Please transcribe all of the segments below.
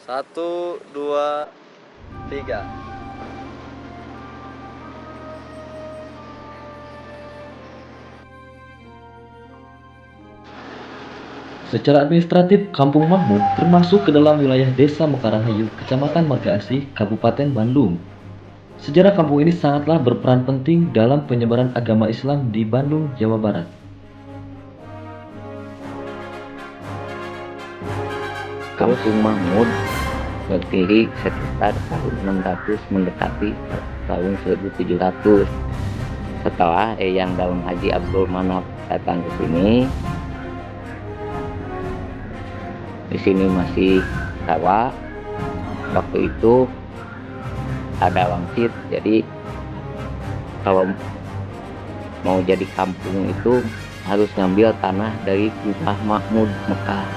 Satu, dua, tiga. Secara administratif, Kampung Mahmud termasuk ke dalam wilayah Desa Mekarahayu, Kecamatan Marga Asih, Kabupaten Bandung. Sejarah kampung ini sangatlah berperan penting dalam penyebaran agama Islam di Bandung, Jawa Barat. Kampung Mahmud berdiri sekitar tahun 600 mendekati tahun 1700. Setelah Eyang Daun Haji Abdul Manaf datang ke sini, di sini masih rawa. Waktu itu ada wangsit, jadi kalau mau jadi kampung itu harus ngambil tanah dari Gubah Mahmud Mekah.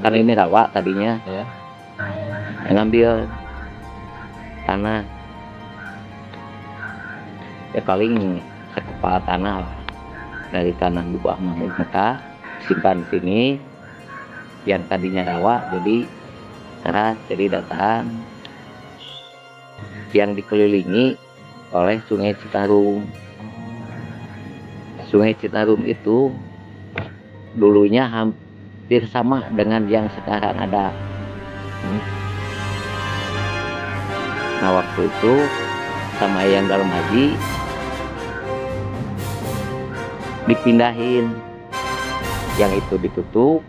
Karena ini rawa tadinya, Ya. ngambil tanah ya paling sekepala tanah lah dari tanah Gubah Mahmud Mekah, simpan di sini. Yang tadinya rawa jadi keras, jadi dataran, yang dikelilingi oleh Sungai Citarum. Sungai Citarum itu dulunya hampir sama dengan yang sekarang ada. Nah, waktu itu sama Eyang Daun Haji dipindahin, yang itu ditutup,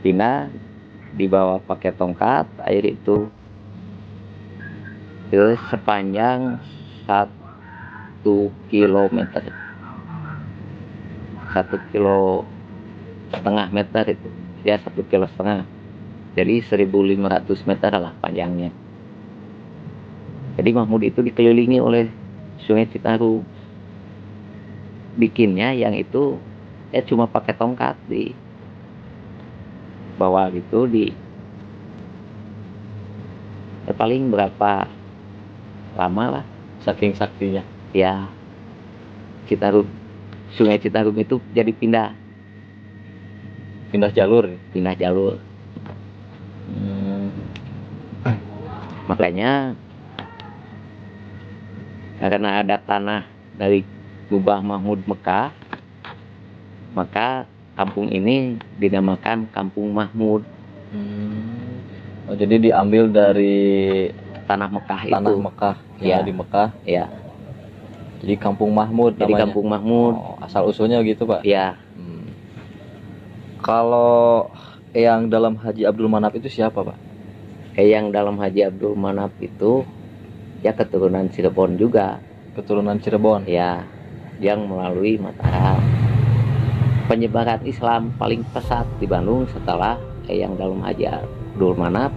pindah, dibawa pakai tongkat air itu sepanjang 1 kilometer, 1,5 kilo meter itu ya, 1,5 kilo, jadi 1.500 meter lah panjangnya. Jadi Mahmud itu dikelilingi oleh Sungai Citarum. Bikinnya yang itu cuma pakai tongkat di bawah gitu, di paling berapa lama lah Saking saktinya. ya, Citarum, Sungai Citarum itu jadi pindah Jalur. jalur. Makanya karena ada tanah dari Gubah Mahmud Mekah, maka kampung ini dinamakan Kampung Mahmud. Oh, jadi diambil dari Tanah Mekah tanah itu. Mekah yang Ya. ada di Mekah. Ya, Jadi Kampung Mahmud jadi namanya. Kampung Mahmud. Oh, asal usulnya gitu, Pak. Ya, Kalau Eyang Dalam Haji Abdul Manaf itu siapa, Pak? Eyang Dalam Haji Abdul Manaf itu ya keturunan Cirebon juga. Keturunan Cirebon. Ya, yang melalui Mataram. Penyebaran Islam paling pesat di Bandung setelah Eyang Dalam Haji Abdul Manaf.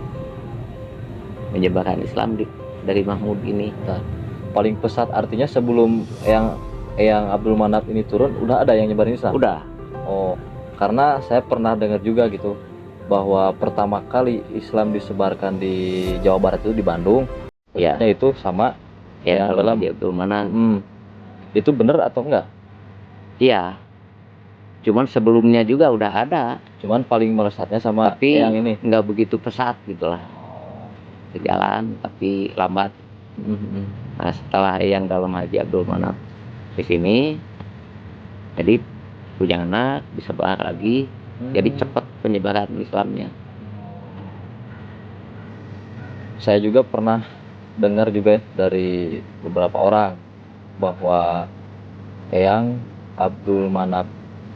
Penyebaran Islam dari Mahmud ini. Paling pesat artinya sebelum Eyang Abdul Manaf ini turun udah ada yang nyebarin Islam? Udah. Oh, karena saya pernah dengar juga gitu bahwa pertama kali Islam disebarkan di Jawa Barat itu di Bandung. Ya. Itu sama Eyang Dalam Dalam. Haji Abdul Manaf. Itu benar atau enggak? Iya. Cuman sebelumnya juga udah ada, Cuman paling melesatnya sama tapi yang ini. nggak begitu pesat gitulah. Sejalan tapi lambat. Nah, setelah Eyang Dalam Haji Abdul Manaf di sini, jadi punya anak, disebar lagi, jadi cepat penyebaran Islamnya. Saya juga pernah dengar juga dari beberapa orang bahwa Eyang Abdul Manaf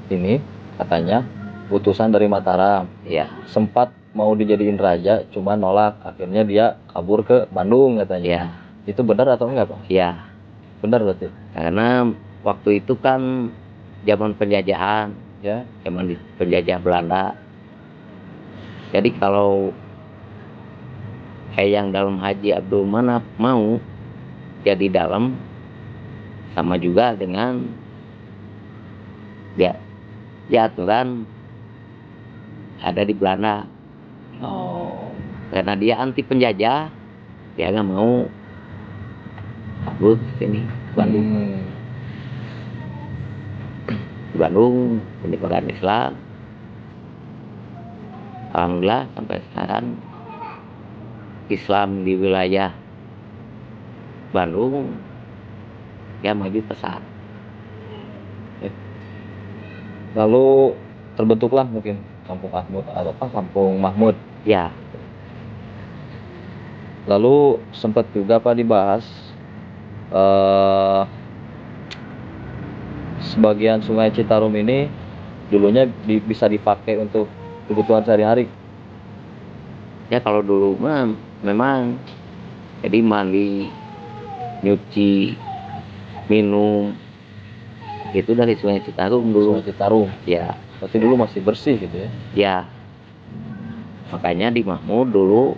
ini katanya utusan dari Mataram, Ya, sempat mau dijadiin raja cuma nolak, akhirnya dia kabur ke Bandung katanya. ya, Itu benar atau enggak, Pak? ya. Benar berarti. Karena waktu itu kan zaman penjajahan, Ya. zaman penjajah Belanda. Jadi kalau Eyang Dalam Haji Abdul Manaf mau jadi dalam, sama juga dengan dia aturan ada di Belanda. Karena dia anti penjajah, dia nggak mau kabur ke sini, ke Bandung. Di Bandung penyebaran Islam Alhamdulillah sampai sekarang Islam di wilayah Bandung ya maju pesat. Lalu terbentuklah mungkin Kampung Mahmud atau apa Kampung Mahmud. Ya, Lalu sempat juga Pak dibahas eh, sebagian Sungai Citarum ini dulunya bisa dipakai untuk kebutuhan sehari-hari. ya kalau dulu mah memang jadi mandi, nyuci, minum itu dari Sungai Citarum dulu. Sungai Citarum. Ya, Berarti dulu masih bersih gitu ya. ya. Makanya di Mahmud dulu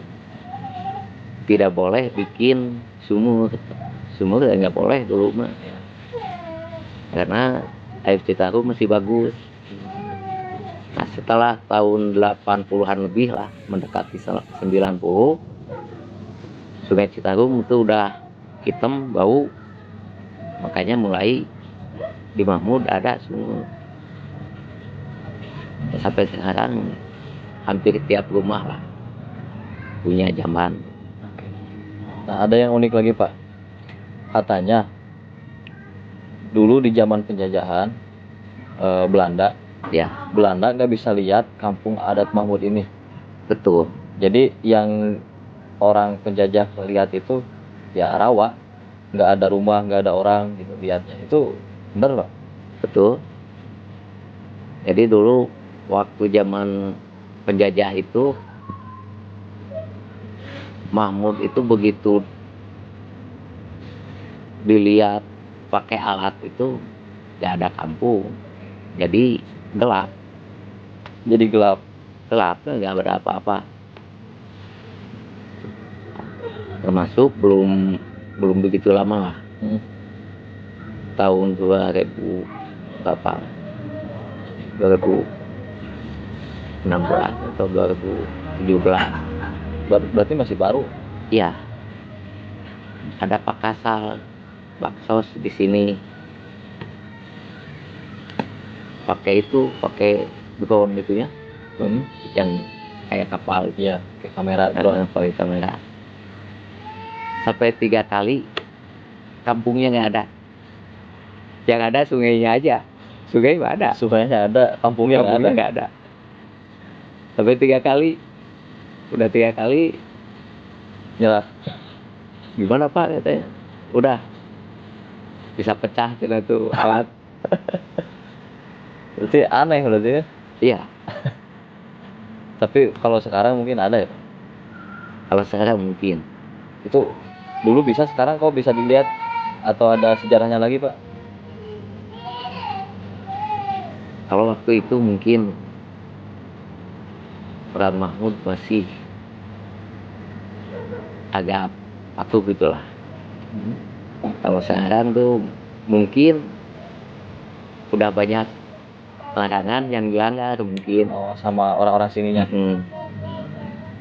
tidak boleh bikin sumur. Sumur ya nggak boleh dulu mah. Karena air Citarum masih bagus. Nah, setelah tahun 80-an lebih lah, mendekati 90, Sungai Citarum itu udah hitam, bau. Makanya mulai di Mahmud ada sumur. Sampai sekarang hampir tiap rumah lah punya jamban. Nah, ada yang unik lagi Pak. Katanya dulu di zaman penjajahan Belanda Ya, nggak bisa lihat kampung adat Mahmud ini. betul. Jadi yang orang penjajah lihat itu ya rawa, nggak ada rumah, nggak ada orang gitu lihatnya. Itu benar Pak? Betul. Jadi dulu waktu zaman penjajah itu Mahmud itu begitu dilihat pakai alat itu gak ada kampung. Jadi gelap, Jadi gelap. nggak ada apa-apa. Termasuk belum begitu lama lah. Tahun 2000 berapa? 2016 atau 2017. Berarti masih baru. Iya, ada Pak Kasal, baksos di sini. Pakai drone gitu ya, yang kayak kapal. Iya, kayak kamera drone. Pakai kamera. Sampai 3 kali kampungnya nggak ada. Yang ada sungainya aja. Sungai nggak ada. Sungainya ada, kampungnya nggak ada. Nggak ada. Sampai 3 kali. Udah 3 kali. Nyerah. Gimana Pak katanya? Udah. Bisa pecah cina tuh alat. Berarti aneh berarti ya. Iya. Tapi kalau sekarang mungkin ada ya. Kalau sekarang mungkin. Itu dulu bisa, sekarang kok bisa dilihat atau ada sejarahnya lagi Pak? Kalau waktu itu mungkin peran Mahmud masih agak patuh gitulah. Kalau sekarang tuh mungkin udah banyak larangan yang dilanggar mungkin. Oh, sama orang-orang sininya. Mm-mm.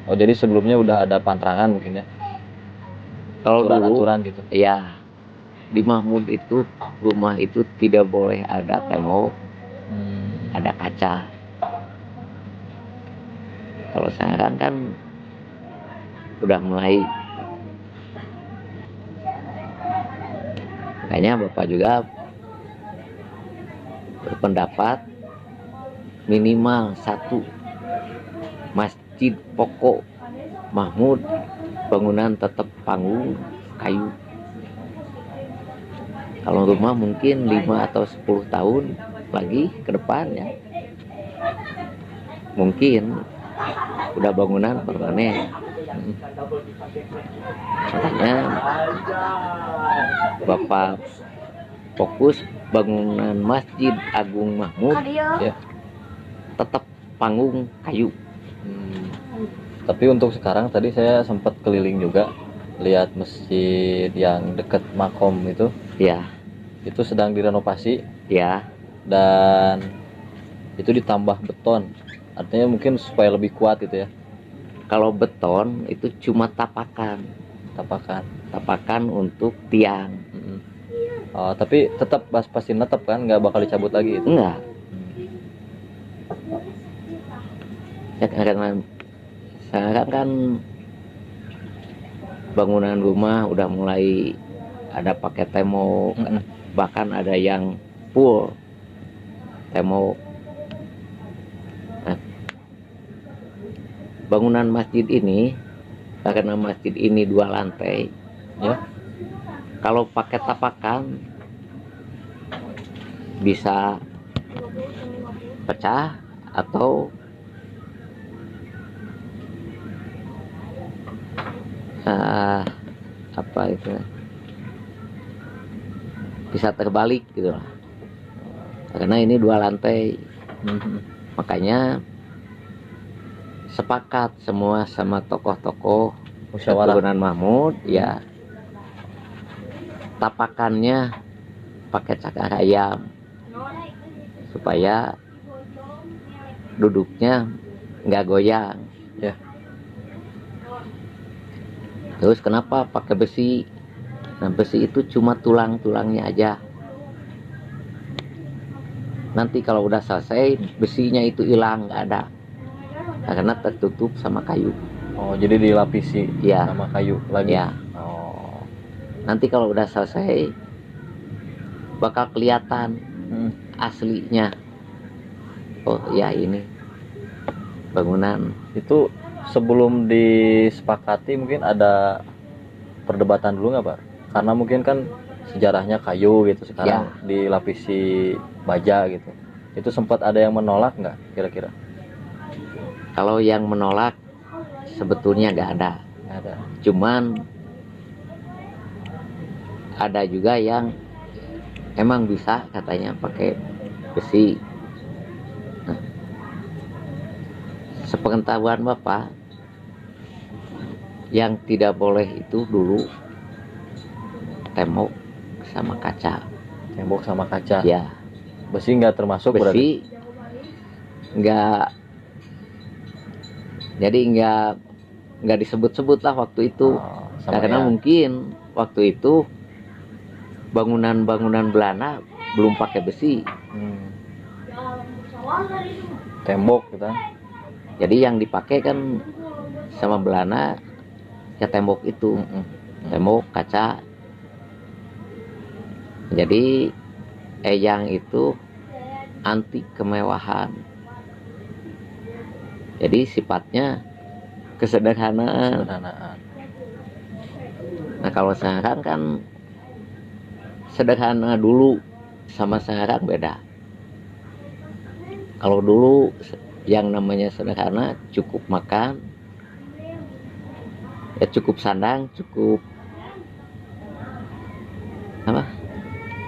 Oh, jadi sebelumnya udah ada pantrangan mungkin ya. Kalau dulu Aturan gitu. ya di Mahmud itu rumah itu tidak boleh ada tembok, ada kaca. Kalau sekarang kan udah mulai. Makanya Bapak juga berpendapat minimal 1 masjid pokok Mahmud bangunan tetap panggung kayu. Kalau rumah mungkin 5 atau 10 tahun lagi ke depan ya mungkin udah bangunan permanen. Makanya Bapak fokus bangunan Masjid Agung Mahmud Ya. tetap panggung kayu. Tapi untuk sekarang tadi saya sempat keliling juga lihat masjid yang dekat makom itu Ya, sedang direnovasi ya, dan itu ditambah beton. Artinya mungkin supaya lebih kuat gitu ya. kalau beton itu cuma tapakan untuk tiang. Oh, tapi tetap pasti netep kan, nggak bakal dicabut lagi itu. Enggak. Ya karena sekarang kan bangunan rumah udah mulai ada pakai tembok, bahkan ada yang full tembok. Nah, bangunan masjid ini, karena masjid ini 2 lantai, Ya. kalau pakai tapakan bisa pecah atau apa itu bisa terbalik gitu lah. Karena ini 2 lantai, makanya sepakat semua sama tokoh-tokoh Musyawarah. keturunan Mahmud ya, tapakannya pakai cakar ayam supaya duduknya nggak goyang. Ya. Terus kenapa pakai besi? Nah, besi itu cuma tulang-tulangnya aja. Nanti kalau udah selesai besinya itu hilang, nggak ada, karena tertutup sama kayu. Oh, jadi dilapisi Ya. sama kayu lagi. Ya. Oh. Nanti kalau udah selesai bakal kelihatan aslinya. Oh ya, ini bangunan. Itu sebelum disepakati mungkin ada perdebatan dulu nggak, Pak? Karena mungkin kan sejarahnya kayu gitu, sekarang dilapisi baja gitu. Itu sempat ada yang menolak nggak kira-kira? Kalau yang menolak sebetulnya nggak ada. Nggak ada. Cuman ada juga yang emang bisa katanya pakai besi. Nah, sepengetahuan Bapak, yang tidak boleh itu dulu tembok sama kaca. Tembok sama kaca. Ya, Besi nggak termasuk berarti. besi nggak, jadi nggak disebut-sebut lah waktu itu. Oh, sama Karena ya. mungkin waktu itu bangunan-bangunan Belanda belum pakai besi. Tembok gitu. Jadi yang dipakai kan sama Belanda ya tembok itu, tembok kaca. Jadi eyang itu anti kemewahan. Jadi sifatnya kesederhanaan. Sederhanaan. Nah kalau sekarang kan sederhana dulu sama sekarang beda. Kalau dulu yang namanya sederhana cukup makan, ya cukup sandang, cukup apa?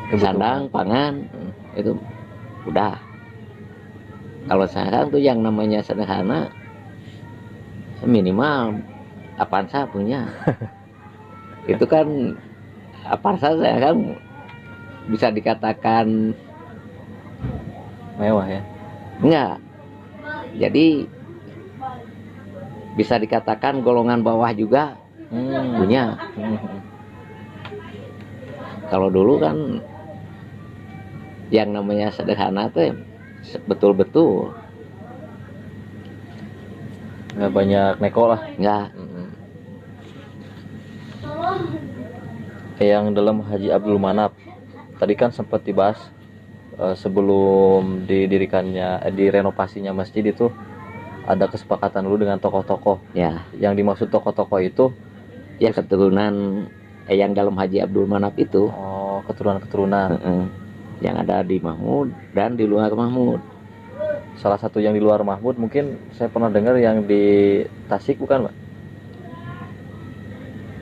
Sandang, pangan, itu udah. Kalau sekarang tuh yang namanya sederhana minimal Avanza punya. Itu kan Avanza sekarang bisa dikatakan Mewah ya. enggak. Jadi bisa dikatakan golongan bawah juga punya. Kalau dulu kan yang namanya sederhana tuh betul-betul Nggak banyak neko lah. enggak. Yang dalam Haji Abdul Manap tadi kan sempat dibahas sebelum direnovasinya masjid itu ada kesepakatan dulu dengan tokoh-tokoh. Ya, Yang dimaksud tokoh-tokoh itu ya keturunan yang dalam Haji Abdul Manap itu keturunan-keturunan. yang ada di Mahmud dan di luar Mahmud. Salah satu yang di luar Mahmud mungkin saya pernah dengar yang di Tasik, bukan, Pak?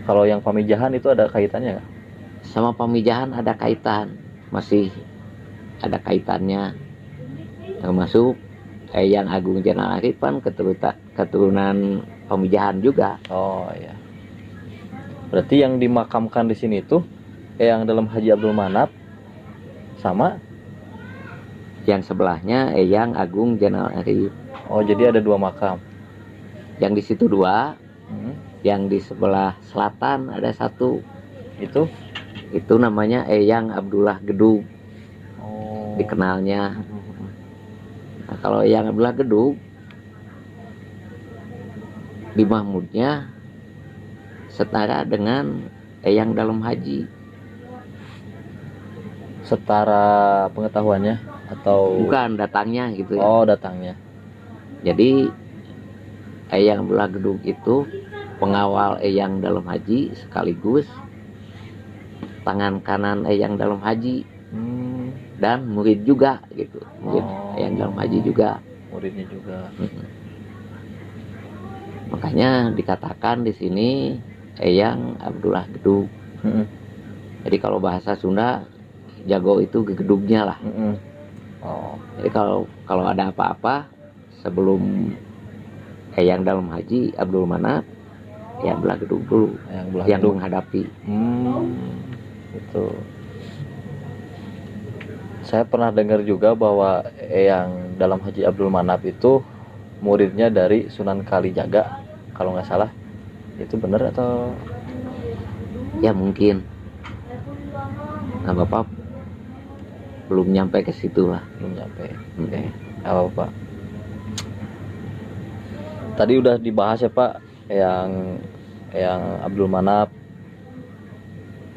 Kalau yang Pamijahan itu ada kaitannya nggak? Sama Pamijahan ada kaitan, masih ada kaitannya, termasuk yang Agung Jenderal Arifan keturunan Pamijahan juga. Oh iya. Berarti yang dimakamkan di sini itu yang dalam Haji Abdul Manap sama Yang sebelahnya Eyang Agung Jenderal Arif. Oh, jadi ada 2 makam. Yang di situ 2, yang di sebelah selatan ada 1. Itu namanya Eyang Abdullah Gedug, Oh. dikenalnya. Nah, kalau Eyang Abdullah Gedug di Mahmudnya setara dengan Eyang dalam haji. Setara pengetahuannya atau Bukan datangnya gitu ya. oh datangnya. Jadi Eyang Belah Gedung itu pengawal Eyang dalam haji sekaligus tangan kanan Eyang dalam haji dan murid juga gitu. Murid Eyang dalam haji juga. Muridnya juga. Makanya dikatakan di sini Eyang Abdullah Gedung. Jadi kalau bahasa Sunda jago itu gegedugnya lah. Jadi kalau ada apa-apa sebelum Eyang dalam haji Abdul Manap, Eyang Belah Gedung dulu yang menghadapi. Itu. Saya pernah dengar juga bahwa Eyang dalam haji Abdul Manap itu muridnya dari Sunan Kalijaga kalau nggak salah. Itu benar atau? Ya mungkin. Nah Bapak belum nyampe ke situ lah. Belum nyampe. Oke. Apa? Tadi udah dibahas ya Pak, yang Abdul Manap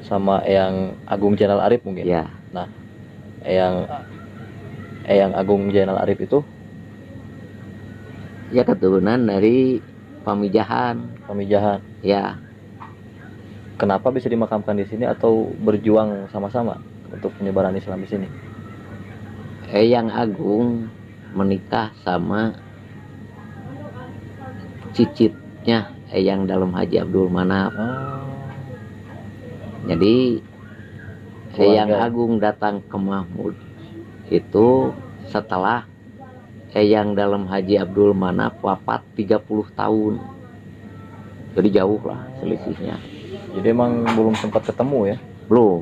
sama yang Agung Zainal Arif mungkin. Ya. Nah, yang Agung Zainal Arif itu Ya keturunan dari Pamijahan. Ya. Kenapa bisa dimakamkan di sini atau berjuang sama-sama untuk penyebaran Islam di sini? Eyang Agung menikah sama cicitnya Eyang dalam haji Abdul Manap. Jadi Eyang Agung datang ke Mahmud itu setelah Eyang dalam haji Abdul Manap wafat 30 tahun. Jadi jauh lah selisihnya. Jadi emang belum sempat ketemu ya? Belum.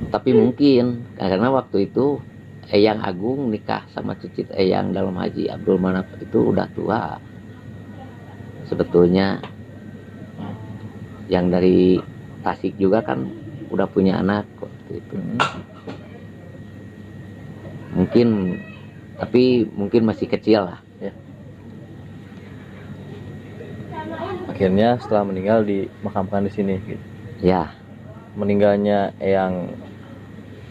Tapi mungkin karena waktu itu Eyang Agung nikah sama cicit Eyang dalam haji Abdul Manap itu udah tua. Sebetulnya yang dari Tasik juga kan udah punya anak waktu itu. Mungkin masih kecil lah. Ya. Akhirnya setelah meninggal dimakamkan di sini gitu. Ya. Meninggalnya Eyang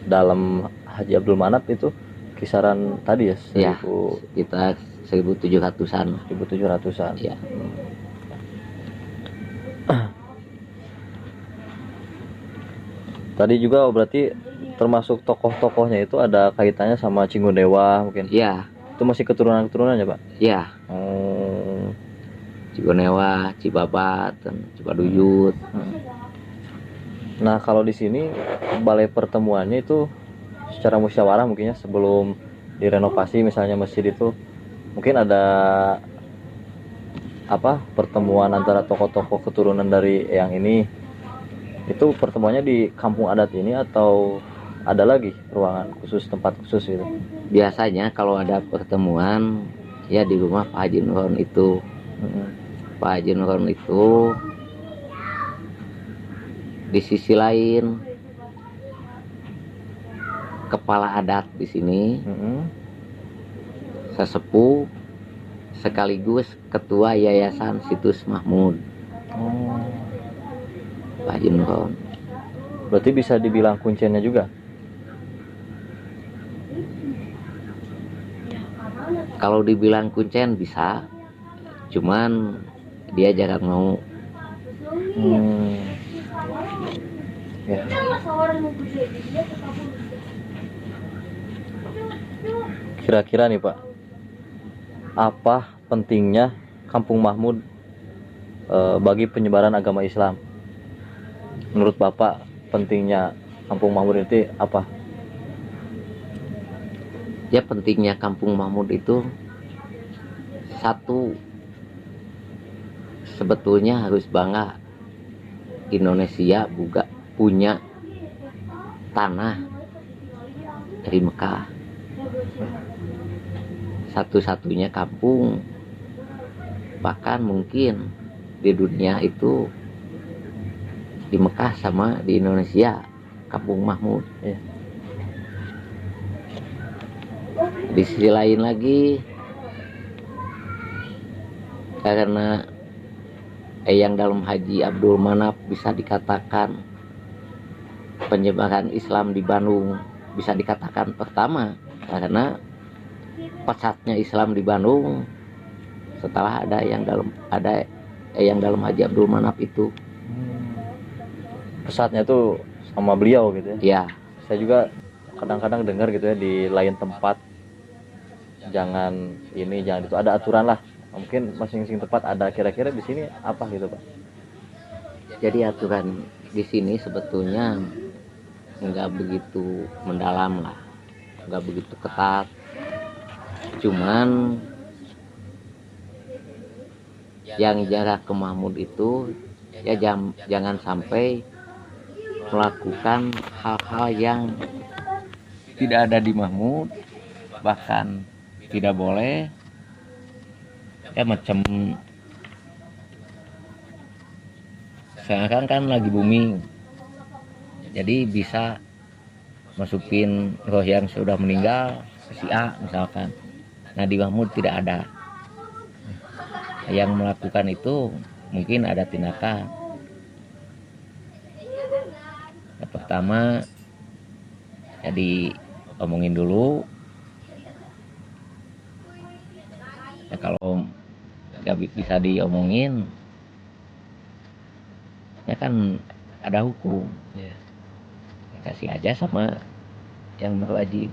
dalam haji Abdul Manap itu kisaran tadi ya? Ya, sekitar 1700-an. 1700-an. Ya. Tadi juga berarti termasuk tokoh-tokohnya itu ada kaitannya sama Cinggodewa mungkin? Ya. Itu masih keturunan-keturunannya Pak? Ya. Cigonewa, Cibabat, dan Cipaduyut. Nah kalau di sini balai pertemuannya itu secara musyawarah mungkinnya sebelum direnovasi misalnya masjid itu mungkin ada pertemuan antara tokoh-tokoh keturunan dari yang ini, itu pertemuannya di kampung adat ini atau ada lagi ruangan khusus, tempat khusus gitu? Biasanya kalau ada pertemuan ya di rumah Pak Haji Nurron itu. Pak Haji Nurron itu di sisi lain kepala adat di sini, sesepuh sekaligus ketua Yayasan Situs Mahmud. Pak Haji Nurron. Berarti bisa dibilang kuncinya juga? Kalau dibilang kuncen bisa, cuman dia jarang mau. Ya. Kira-kira nih Pak, apa pentingnya Kampung Mahmud bagi penyebaran agama Islam? Menurut Bapak pentingnya Kampung Mahmud itu apa? Ya pentingnya Kampung Mahmud itu satu, sebetulnya harus bangga Indonesia juga punya tanah dari Mekah. Satu-satunya kampung bahkan mungkin di dunia itu di Mekah sama di Indonesia, Kampung Mahmud. Ya. Di sisi lain lagi karena yang dalam Haji Abdul Manap bisa dikatakan penyebaran Islam di Bandung bisa dikatakan pertama, karena pesatnya Islam di Bandung setelah ada yang dalam Haji Abdul Manap itu. Pesatnya tuh sama beliau gitu ya. Ya, Saya juga kadang-kadang dengar gitu ya di lain tempat, jangan ini jangan itu, ada aturan lah. Mungkin masing-masing tempat ada, kira-kira di sini apa gitu Pak? jadi aturan di sini sebetulnya nggak begitu mendalam lah, nggak begitu ketat. Cuman yang jarak ke Mahmud itu ya jangan sampai melakukan hal-hal yang tidak ada di Mahmud, bahkan tidak boleh ya macam sekarang kan lagi booming, jadi bisa masukin roh yang sudah meninggal ke si A misalkan. Nah di Mahmud tidak ada yang melakukan itu, mungkin ada tindakan. Yang pertama jadi omongin dulu ya, kalau nggak bisa diomongin ya kan ada hukum. Iya. Kasih aja sama yang berwajib.